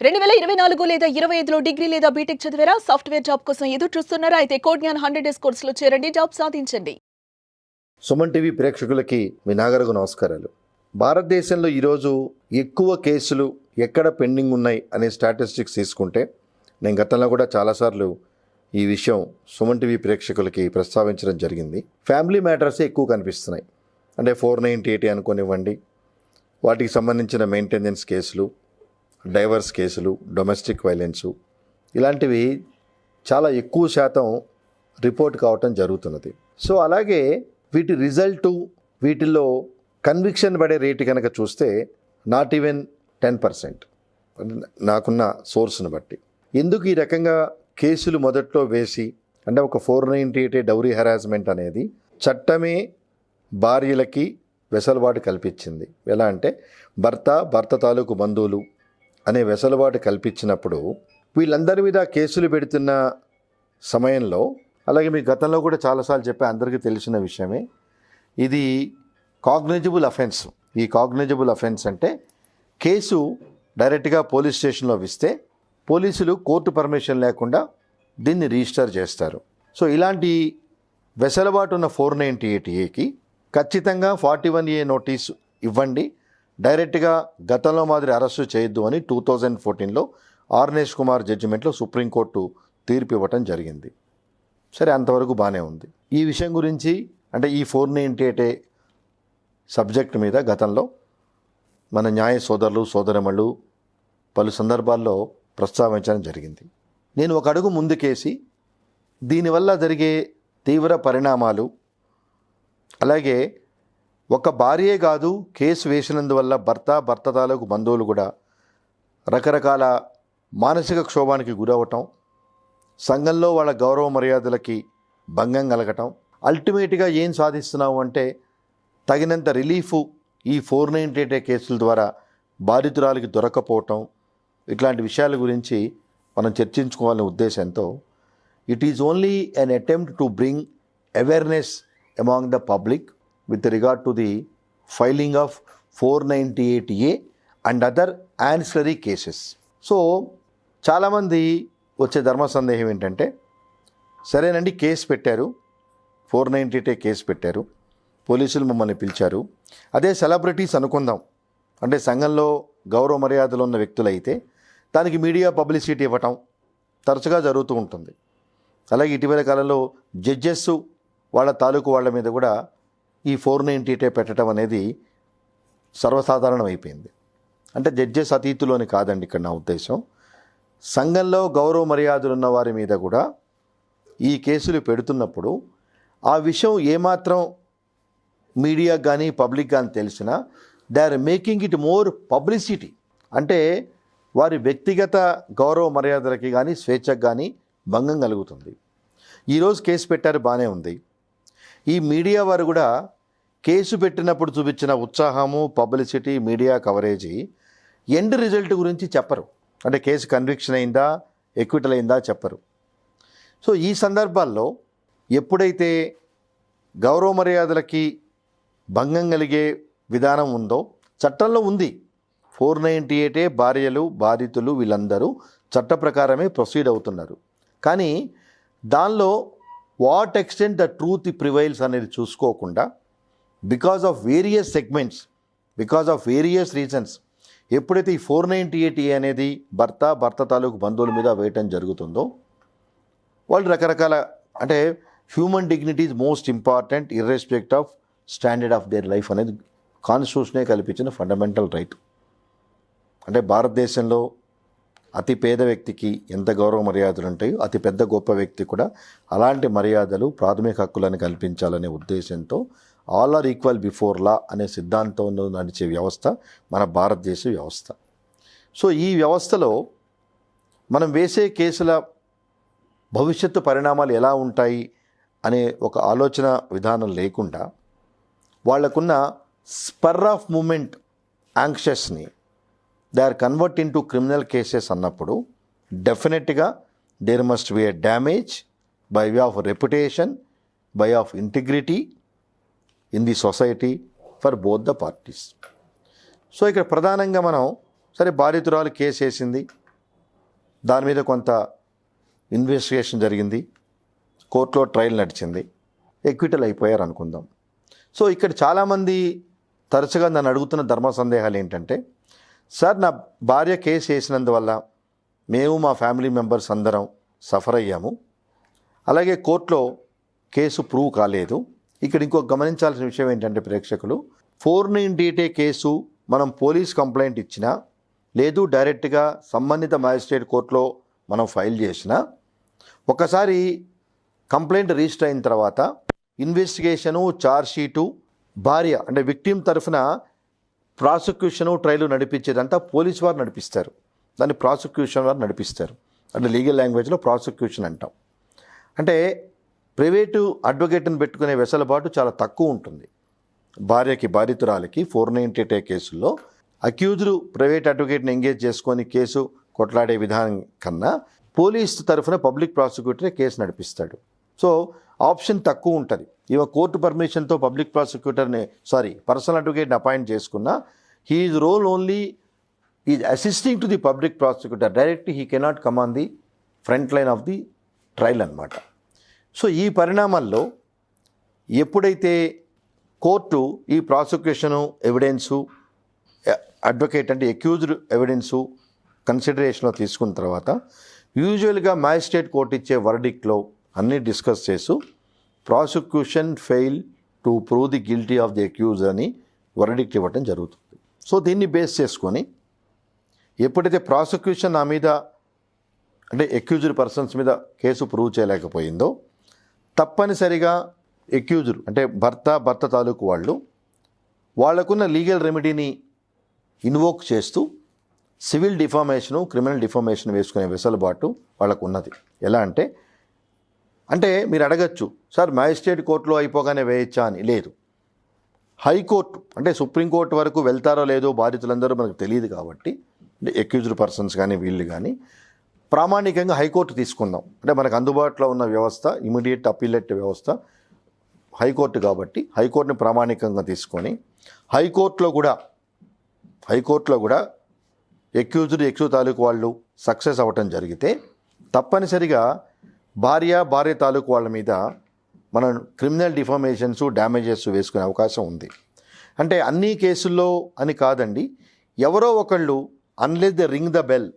2024 లేదా 25లో డిగ్రీ లేదా బీటెక్ చదివారా? సాఫ్ట్‌వేర్ జాబ్ కోసం ఎదురు చూస్తున్నారా? అయితే కోడ్‌జ్ఞాన్ 100 డేస్ కోర్సులో చేరండి. జాబ్ సాధించండి. సుమన్ టీవీ ప్రేక్షకులకి మీ నాగరకు నమస్కారాలు. భారతదేశంలో ఈరోజు ఎక్కువ కేసులు ఎక్కడ పెండింగ్ ఉన్నాయి అనే స్టాటిస్టిక్స్ తీసుకుంటే, నేను గతంలో కూడా చాలాసార్లు ఈ విషయం సుమన్ టీవీ ప్రేక్షకులకి ప్రస్తావించడం జరిగింది. ఫ్యామిలీ మ్యాటర్సే ఎక్కువ కనిపిస్తున్నాయి. అంటే 498 అనుకోనివ్వండి, వాటికి సంబంధించిన మెయింటెనెన్స్ కేసులు, డైవర్స్ కేసులు, డొమెస్టిక్ వైలెన్సు, ఇలాంటివి చాలా ఎక్కువ శాతం రిపోర్ట్ కావటం జరుగుతున్నది. సో అలాగే వీటి రిజల్టు, వీటిల్లో కన్విక్షన్ పడే రేటు కనుక చూస్తే నాట్ ఈవెన్ 10%, నాకున్న సోర్స్ను బట్టి. ఎందుకు ఈ రకంగా కేసులు మొదట్లో వేసి, అంటే ఒక 498 డౌరీ హెరాస్మెంట్ అనేది చట్టమే భార్యలకి వెసులుబాటు కల్పించింది. ఎలా అంటే భర్త తాలూకు బంధువులు అనే వెసులుబాటు కల్పించినప్పుడు వీళ్ళందరి మీద కేసులు పెడుతున్న సమయంలో, అలాగే మీ గతంలో కూడా చాలాసార్లు చెప్పే అందరికీ తెలిసిన విషయమే, ఇది కాగ్నిజబుల్ అఫెన్స్. ఈ కాగ్నిజబుల్ అఫెన్స్ అంటే కేసు డైరెక్ట్గా పోలీస్ స్టేషన్లో ఇస్తే పోలీసులు కోర్టు పర్మిషన్ లేకుండా దీన్ని రిజిస్టర్ చేస్తారు. సో ఇలాంటి వెసులుబాటు ఉన్న 498ఏకి ఖచ్చితంగా 41A నోటీసు ఇవ్వండి, డైరెక్ట్గా గతంలో మాదిరి అరెస్టు చేయొద్దు అని 2014లో ఆర్నేష్ కుమార్ జడ్జిమెంట్లో సుప్రీంకోర్టు తీర్పు ఇవ్వటం జరిగింది. సరే, అంతవరకు బాగానే ఉంది. ఈ విషయం గురించి, అంటే ఈ 498A సబ్జెక్ట్ మీద గతంలో మన న్యాయ సోదరులు సోదరమళ్ళు పలు సందర్భాల్లో ప్రస్తావించడం జరిగింది. నేను ఒక అడుగు ముందుకేసి దీనివల్ల జరిగే తీవ్ర పరిణామాలు, అలాగే ఒక భార్యే కాదు, కేసు వేసినందువల్ల భర్త తాలూకు బంధువులు కూడా రకరకాల మానసిక క్షోభానికి గురవటం, సంఘంలో వాళ్ళ గౌరవ మర్యాదలకి భంగం కలగటం, అల్టిమేట్గా ఏం సాధిస్తున్నావు అంటే తగినంత రిలీఫ్ ఈ 498 కేసుల ద్వారా బాధితురాలకి దొరకపోవటం, ఇట్లాంటి విషయాల గురించి మనం చర్చించుకోవాలనే ఉద్దేశంతో it is only an attempt to bring awareness among the public with regard to the filing of 498A and other ancillary cases. So చాలామంది వచ్చే ధర్మ సందేహం ఏంటంటే, సరేనండి కేసు పెట్టారు, 498A కేసు పెట్టారు, పోలీసులు మమ్మల్ని పిలిచారు, అదే సెలబ్రిటీస్ అనుకుందాం, అంటే సంఘంలో గౌరవ మర్యాదలు ఉన్న వ్యక్తులు అయితే దానికి మీడియా పబ్లిసిటీ ఇవ్వటం తరచుగా జరుగుతూ ఉంటుంది. అలాగే ఇటీవల కాలంలో జడ్జెస్ వాళ్ళ తాలూకు వాళ్ళ మీద కూడా ఈ 498 పెట్టడం అనేది సర్వసాధారణం అయిపోయింది. అంటే జడ్జెస్ అతీతులోని కాదండి ఇక్కడ నా ఉద్దేశం. సంఘంలో గౌరవ మర్యాదలు ఉన్న వారి మీద కూడా ఈ కేసులు పెడుతున్నప్పుడు ఆ విషయం ఏమాత్రం మీడియా కానీ పబ్లిక్ కానీ తెలిసినా they are making it more publicity. అంటే వారి వ్యక్తిగత గౌరవ మర్యాదలకి కానీ స్వేచ్ఛకు కానీ భంగం కలుగుతుంది. ఈరోజు కేసు పెట్టారు, బాగానే ఉంది. ఈ మీడియా వారు కూడా కేసు పెట్టినప్పుడు చూపించిన ఉత్సాహము, publicity, media coverage end result గురించి చెప్పరు. అంటే కేసు కన్విక్షన్ అయిందా, ఎక్విటల్ అయిందా చెప్పరు. సో ఈ సందర్భాల్లో ఎప్పుడైతే గౌరవ మర్యాదలకి భంగం కలిగే విధానం ఉందో, చట్టంలో ఉంది 498A భార్యలు, బాధితులు వీళ్ళందరూ చట్ట ప్రకారమే ప్రొసీడ్ అవుతున్నారు. కానీ దానిలో what extent the truth prevails అనేది చూసుకోకుండా because of various segments, because of various reasons ఎప్పుడైతే ఈ 498A అనేది భర్త తాలూకు బంధువుల మీద వేయటం జరుగుతుందో, వాళ్ళు రకరకాల, అంటే human dignity is most important irrespective of standard of their life అనేది కాన్స్టిట్యూషనే కల్పించిన ఫండమెంటల్ రైట్. అంటే భారతదేశంలో అతి పేద వ్యక్తికి ఎంత గౌరవ మర్యాదలు ఉంటాయో అతి పెద్ద గొప్ప వ్యక్తి కూడా అలాంటి మర్యాదలు, ప్రాథమిక హక్కులను కల్పించాలనే ఉద్దేశంతో all are equal before law అనే సిద్ధాంతంలో నడిచే వ్యవస్థ మన భారతదేశ వ్యవస్థ. సో ఈ వ్యవస్థలో మనం వేసే కేసుల భవిష్యత్తు పరిణామాలు ఎలా ఉంటాయి అనే ఒక ఆలోచన విధానం లేకుండా వాళ్లకున్న స్పర్ ఆఫ్ మూమెంట్ యాంక్షస్ని they are convert into criminal cases అన్నప్పుడు డెఫినెట్గా there must be a damage by way of reputation, by of integrity in the society for both the parties. So ఇక్కడ ప్రధానంగా మనం, సరే బాధితురాలు కేసు వేసింది, దాని మీద కొంత ఇన్వెస్టిగేషన్ జరిగింది, కోర్టులో ట్రయల్ నడిచింది, ఎక్విటల్ అయిపోయారు అనుకుందాం. సో ఇక్కడ చాలామంది తరచుగా నన్ను అడుగుతున్న ధర్మ సందేహాలు ఏంటంటే, సార్ నా భార్య కేసు వేసినందువల్ల మేము మా ఫ్యామిలీ మెంబర్స్ అందరం సఫర్ అయ్యాము, అలాగే కోర్టులో కేసు ప్రూవ్ కాలేదు. ఇక్కడ ఇంకో గమనించాల్సిన విషయం ఏంటంటే ప్రేక్షకులు, 498A కేసు మనం పోలీస్ కంప్లైంట్ ఇచ్చినా లేదు డైరెక్ట్గా సంబంధిత మ్యాజిస్ట్రేట్ కోర్టులో మనం ఫైల్ చేసినా, ఒకసారి కంప్లైంట్ రిజిస్టర్ అయిన తర్వాత ఇన్వెస్టిగేషను, ఛార్జ్షీటు, భార్య అంటే విక్టిమ్ తరఫున ప్రాసిక్యూషను, ట్రయల్ నడిపించేదంతా పోలీస్ వారు నడిపిస్తారు. దాన్ని ప్రాసిక్యూషన్ వారు నడిపిస్తారు. అంటే లీగల్ లాంగ్వేజ్లో ప్రాసిక్యూషన్ అంటాం. అంటే ప్రైవేటు అడ్వకేట్ని పెట్టుకునే వెసులుబాటు చాలా తక్కువ ఉంటుంది. బాధితురాలకి 498A కేసుల్లో అక్యూజ్డ్ ప్రైవేట్ అడ్వకేట్ని ఎంగేజ్ చేసుకొని కేసు కొట్లాడే విధానం కన్నా పోలీసు తరఫున పబ్లిక్ ప్రాసిక్యూటరే కేసు నడిపిస్తాడు. సో ఆప్షన్ తక్కువ ఉంటుంది. కోర్టు పర్మిషన్తో పబ్లిక్ ప్రాసిక్యూటర్ని పర్సనల్ అడ్వకేట్ని అపాయింట్ చేసుకున్నా, his role only is assisting to the public prosecutor, directly he cannot come on the front line of the trial అన్నమాట. సో ఈ పరిణామాల్లో ఎప్పుడైతే కోర్టు ఈ ప్రాసిక్యూషను, ఎవిడెన్సు, అడ్వకేట్ అంటే అక్యూజ్డ్ ఎవిడెన్సు కన్సిడరేషన్లో తీసుకున్న తర్వాత యూజువల్గా మ్యాజిస్ట్రేట్ కోర్టు ఇచ్చే వర్డిక్ట్లో అన్నీ డిస్కస్ చేస్తూ prosecution fail to prove the guilty of the accuse అని వర్డిక్ట్ ఇవ్వటం జరుగుతుంది. సో దీన్ని బేస్ చేసుకొని ఎప్పుడైతే ప్రాసిక్యూషన్ నా మీద అంటే అక్యూజ్డ్ పర్సన్స్ మీద కేసు ప్రూవ్ చేయలేకపోయిందో, తప్పనిసరిగా అక్యూజ్డ్ అంటే భర్త తాలూకు వాళ్ళకున్న లీగల్ రెమెడీని ఇన్వోక్ చేస్తూ సివిల్ డిఫామేషను, క్రిమినల్ డిఫామేషన్ వేసుకునే వెసులుబాటు వాళ్ళకు ఉన్నది. ఎలా అంటే మీరు అడగచ్చు, సార్ మ్యాజిస్ట్రేట్ కోర్టులో అయిపోగానే వేయచ్చా అని. లేదు, హైకోర్టు అంటే సుప్రీంకోర్టు వరకు వెళ్తారో లేదో బాధితులందరూ మనకు తెలియదు కాబట్టి, అంటే అక్యూజ్డ్ పర్సన్స్ కానీ వీళ్ళు కానీ ప్రామాణికంగా హైకోర్టు తీసుకుందాం. అంటే మనకు అందుబాటులో ఉన్న వ్యవస్థ ఇమీడియట్ అప్పీలేట్ వ్యవస్థ హైకోర్టు కాబట్టి హైకోర్టుని ప్రామాణికంగా తీసుకొని హైకోర్టులో కూడా అక్యూజ్డ్ తాలూకు వాళ్ళు సక్సెస్ అవ్వటం జరిగితే తప్పనిసరిగా భార్య తాలూకు వాళ్ళ మీద మనం క్రిమినల్ డిఫామేషన్స్, డ్యామేజెస్ వేసుకునే అవకాశం ఉంది. అంటే అన్ని కేసుల్లో అని కాదండి, ఎవరో ఒకళ్ళు unless they ring the bell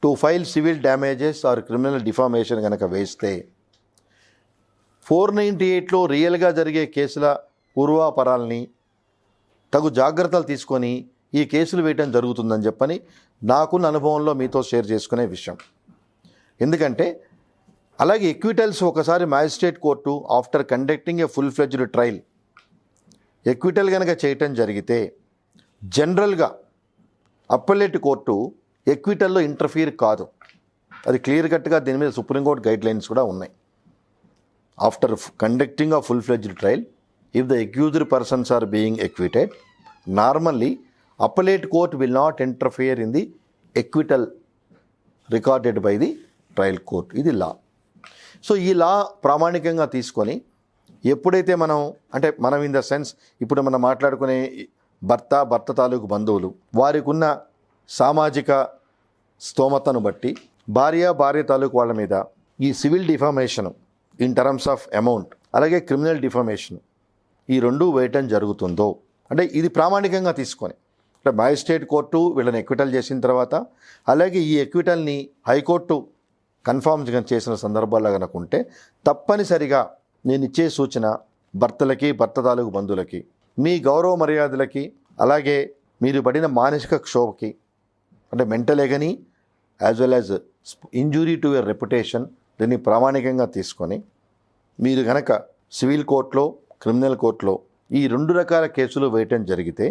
to file civil damages or criminal defamation కనుక వేస్తే 498లో రియల్గా జరిగే కేసుల పూర్వాపరాలని తగు జాగ్రత్తలు తీసుకొని ఈ కేసులు వేయటం జరుగుతుందని చెప్పని నాకున్న అనుభవంలో మీతో షేర్ చేసుకునే విషయం. ఎందుకంటే అలాగే ఎక్విటల్స్ ఒకసారి మ్యాజిస్ట్రేట్ కోర్టు ఆఫ్టర్ కండక్టింగ్ ఏ ఫుల్ ఫ్లెడ్జ్డ్ ట్రయల్ ఎక్విటల్ కనుక చేయటం జరిగితే జనరల్గా అప్పలేట్ కోర్టు ఎక్విటల్లో ఇంటర్ఫియర్ కాదు. అది క్లియర్ కట్గా దీని మీద సుప్రీంకోర్టు గైడ్లైన్స్ కూడా ఉన్నాయి. After conducting a full-fledged trial, if the accused persons are being acquitted, normally appellate court will not interfere in the acquittal recorded by the trial court. ఇది లా. So ఈ లా ప్రామాణికంగా తీసుకొని ఎప్పుడైతే మనం ఇన్ ద సెన్స్ ఇప్పుడు మనం మాట్లాడుకునే భర్త తాలూకు బంధువులు వారికి ఉన్న సామాజిక స్తోమతను బట్టి భార్య తాలూకు వాళ్ళ మీద ఈ civil defamation in terms of amount అలాగే క్రిమినల్ డిఫామేషన్ ఈ రెండూ వేయటం జరుగుతుందో, అంటే ఇది ప్రామాణికంగా తీసుకొని అంటే మ్యాజిస్ట్రేట్ కోర్టు వీళ్ళని ఎక్విటల్ చేసిన తర్వాత అలాగే ఈ ఎక్విటల్ని హైకోర్టు కన్ఫర్మ్ చేసిన సందర్భాల్లో కనుకుంటే తప్పనిసరిగా నేను ఇచ్చే సూచన భర్త తాలూకు బంధువులకి మీ గౌరవ మర్యాదలకి అలాగే మీరు పడిన మానసిక క్షోభకి అంటే mental agony as well as injury to your reputation దీన్ని ప్రామాణికంగా తీసుకొని మీరు కనుక సివిల్ కోర్టులో, క్రిమినల్ కోర్టులో ఈ రెండు రకాల కేసులు వేయటం జరిగితే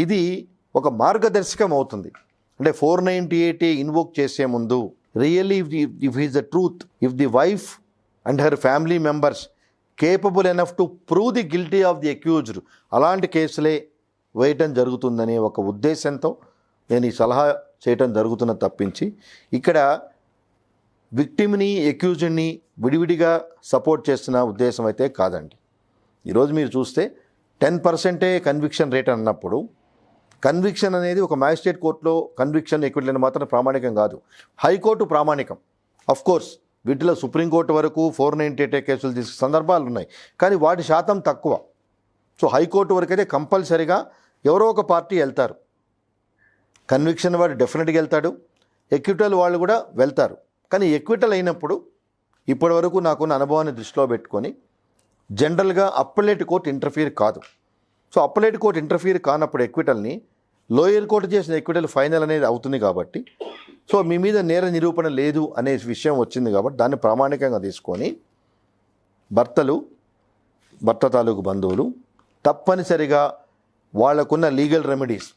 ఇది ఒక మార్గదర్శకం అవుతుంది. అంటే 498A ఇన్వోక్ చేసే ముందు really if is the truth, if the wife and her family members capable enough to prove the guilty of the accused అలాంటి కేసులే వేయటం జరుగుతుందనే ఒక ఉద్దేశంతో నేను ఈ సలహా చేయటం జరుగుతున్న తప్పించి ఇక్కడ విక్టిమ్ని అక్యూజ్డ్ని విడివిడిగా సపోర్ట్ చేస్తున్న ఉద్దేశం అయితే కాదండి. ఈరోజు మీరు చూస్తే 10% కన్విక్షన్ రేట్ అన్నప్పుడు కన్విక్షన్ అనేది ఒక మ్యాజిస్ట్రేట్ కోర్టులో కన్విక్షన్ ఎక్విటల్ మాత్రం ప్రామాణికం కాదు, హైకోర్టు ప్రామాణికం. కోర్స్ వీటిలో సుప్రీంకోర్టు వరకు 498 కేసులు తీసుకునే సందర్భాలు ఉన్నాయి, కానీ వాటి శాతం తక్కువ. సో హైకోర్టు వరకు అయితే కంపల్సరీగా ఎవరో ఒక పార్టీ వెళ్తారు. కన్విక్షన్ వాడు డెఫినెట్గా వెళ్తాడు, ఎక్విటల్ వాళ్ళు కూడా వెళ్తారు. కానీ ఎక్విటల్ అయినప్పుడు ఇప్పటి వరకు నాకున్న అనుభవాన్ని దృష్టిలో పెట్టుకొని జనరల్గా అప్పలేట్ కోర్టు ఇంటర్ఫియర్ కాదు. సో అప్పలేట్ కోర్టు ఇంటర్ఫియర్ కానప్పుడు ఎక్విటల్ని లోయర్ కోర్టు చేసిన ఎక్విటల్ ఫైనల్ అనేది అవుతుంది కాబట్టి, సో మీ మీద నేర నిరూపణ లేదు అనే విషయం వచ్చింది కాబట్టి దాన్ని ప్రామాణికంగా తీసుకొని భర్త తాలూకు బంధువులు తప్పనిసరిగా వాళ్లకున్న legal remedies,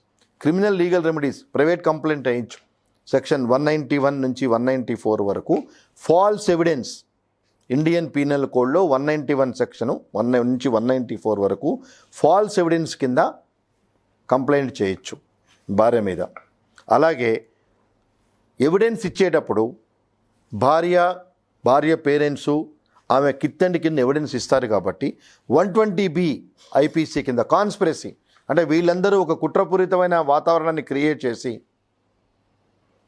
criminal legal remedies, private complaint వేయించు సెక్షన్ 191 నుంచి 194 వరకు, ఫాల్స్ ఎవిడెన్స్ ఇండియన్ పీనల్ కోడ్లో 191 సెక్షను 1 నుంచి 194 వరకు ఫాల్స్ ఎవిడెన్స్ కింద కంప్లైంట్ చేయొచ్చు భార్య మీద. అలాగే ఎవిడెన్స్ ఇచ్చేటప్పుడు భార్య పేరెంట్సు ఆమె కిత్తండి కింద ఎవిడెన్స్ ఇస్తారు కాబట్టి 120B ఐపీసీ కింద కాన్స్పిరసీ, అంటే వీళ్ళందరూ ఒక కుట్రపూరితమైన వాతావరణాన్ని క్రియేట్ చేసి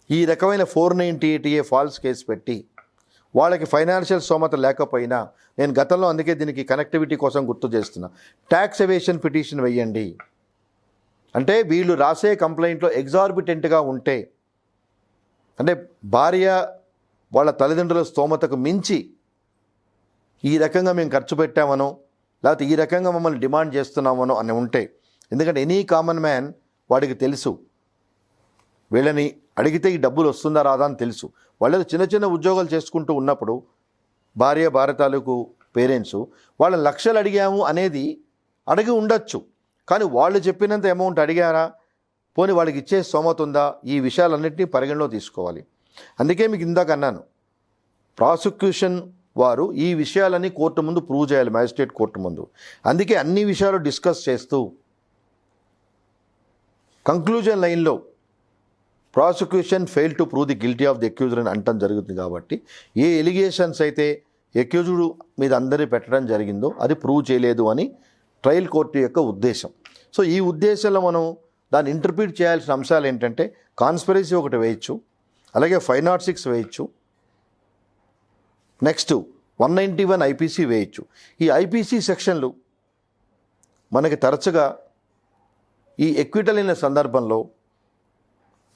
ఈ రకమైన 498A ఫాల్స్ కేసు పెట్టి వాళ్ళకి ఫైనాన్షియల్ స్తోమత లేకపోయినా, నేను గతంలో అందుకే దీనికి కనెక్టివిటీ కోసం గుర్తు చేస్తున్నా, ట్యాక్స్ ఎవేషన్ పిటిషన్ వేయండి. అంటే వీళ్ళు రాసే కంప్లైంట్లో ఎగ్జార్బిటెంట్గా ఉంటే, అంటే భార్య వాళ్ళ తల్లిదండ్రుల స్తోమతకు మించి ఈ రకంగా మేము ఖర్చు పెట్టామనో లేకపోతే ఈ రకంగా మమ్మల్ని డిమాండ్ చేస్తున్నామనో అని ఉంటే, ఎందుకంటే ఎనీ కామన్ మ్యాన్ వాడికి తెలుసు వీళ్ళని అడిగితే ఈ డబ్బులు వస్తుందా రాదా అని తెలుసు. వాళ్ళు చిన్న చిన్న ఉద్యోగాలు చేసుకుంటూ ఉన్నప్పుడు భార్య తాలూకు పేరెంట్స్ వాళ్ళని లక్షలు అడిగాము అనేది అడిగి ఉండొచ్చు, కానీ వాళ్ళు చెప్పినంత అమౌంట్ అడిగారా, పోనీ వాళ్ళకి ఇచ్చే స్తోమత ఉందా, ఈ విషయాలన్నింటినీ పరిగణలో తీసుకోవాలి. అందుకే మీకు ఇందాక అన్నాను, ప్రాసిక్యూషన్ వారు ఈ విషయాలన్నీ కోర్టు ముందు ప్రూవ్ చేయాలి, మ్యాజిస్ట్రేట్ కోర్టు ముందు. అందుకే అన్ని విషయాలు డిస్కస్ చేస్తూ కంక్లూజన్ లైన్లో prosecution fail to prove the guilty of the accused అని అంటం జరుగుతుంది. కాబట్టి ఏ ఎలిగేషన్స్ అయితే అక్యూజ్డ్ మీద అందరి పెట్టడం జరిగిందో అది ప్రూవ్ చేయలేదు అని ట్రయల్ కోర్టు యొక్క ఉద్దేశం. సో ఈ ఉద్దేశంలో మనం దాన్ని ఇంటర్ప్రిట్ చేయాల్సిన అంశాలు ఏంటంటే, కాన్స్పిరసీ ఒకటి వేయచ్చు, అలాగే 506 వేయచ్చు, నెక్స్ట్ 191 ఐపీసీ వేయచ్చు. ఈ ఐపీసీ సెక్షన్లు మనకి తరచుగా ఈ ఎక్విటల్ అయిన సందర్భంలో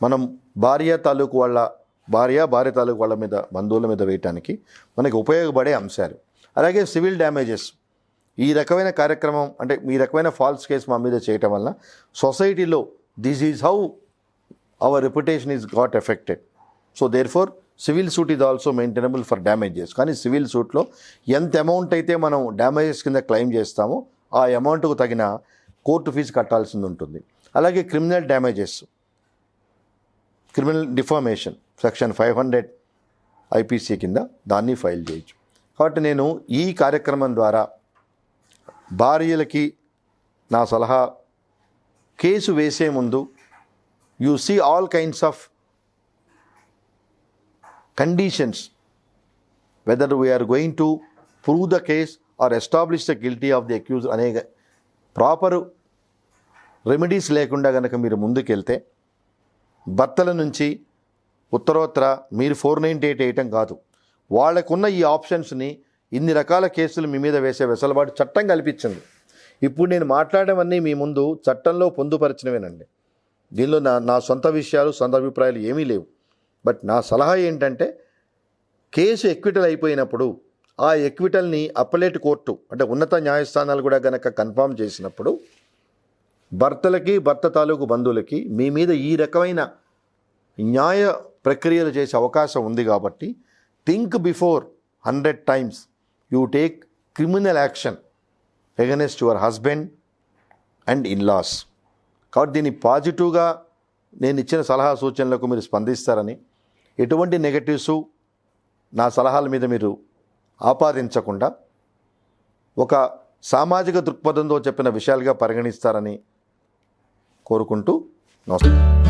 మనం భార్య తాలూకు వాళ్ళ మీద బంధువుల మీద వేయటానికి మనకి ఉపయోగపడే అంశాలు. అలాగే సివిల్ డ్యామేజెస్, ఈ రకమైన కార్యక్రమం అంటే ఈ రకమైన ఫాల్స్ కేసు మా మీద చేయటం వల్ల సొసైటీలో this is how our reputation is got affected. So therefore civil suit is also maintainable for damages. కానీ సివిల్ సూట్లో ఎంత అమౌంట్ అయితే మనం డ్యామేజెస్ కింద క్లెయిమ్ చేస్తామో ఆ అమౌంట్కు తగిన కోర్టు ఫీజు కట్టాల్సింది ఉంటుంది. అలాగే criminal damages, criminal defamation section 500 IPC కింద దాన్ని ఫైల్ చేయొచ్చు. కాబట్టి నేను ఈ కార్యక్రమం ద్వారా భార్యలకి నా సలహా, కేసు వేసే ముందు you see all kinds of conditions whether we are going to prove the case or establish the guilty of the accuse అనే ప్రాపర్ రెమెడీస్ లేకుండా కనుక మీరు ముందుకెళ్తే భర్తల నుంచి ఉత్తరోత్తర మీరు 498 వేయటం కాదు, వాళ్ళకున్న ఈ ఆప్షన్స్ని ఇన్ని రకాల కేసులు మీ మీద వేసే వెసులుబాటు చట్టం కల్పించింది. ఇప్పుడు నేను మాట్లాడేవన్నీ మీ ముందు చట్టంలో పొందుపరిచినవేనండి. దీనిలో నా సొంత విషయాలు, సొంత అభిప్రాయాలు ఏమీ లేవు. బట్ నా సలహా ఏంటంటే, కేసు ఎక్విటల్ అయిపోయినప్పుడు ఆ ఎక్విటల్ని అప్పలేట్ కోర్టు అంటే ఉన్నత న్యాయస్థానాలు కూడా కనుక కన్ఫర్మ్ చేసినప్పుడు భర్తలకి భర్త తాలూకు బంధువులకి మీ మీద ఈ రకమైన న్యాయ ప్రక్రియలు చేసే అవకాశం ఉంది. కాబట్టి think before 100 times you take criminal action against your husband and in laws. కాబట్టి దీన్ని పాజిటివ్గా నేను ఇచ్చిన సలహా సూచనలకు మీరు స్పందిస్తారని, ఎటువంటి నెగటివ్స్ నా సలహాల మీద మీరు ఆపాదించకుండా ఒక సామాజిక దృక్పథంతో చెప్పిన విషయాలుగా పరిగణిస్తారని కోరుకుంటూ నమస్కారం.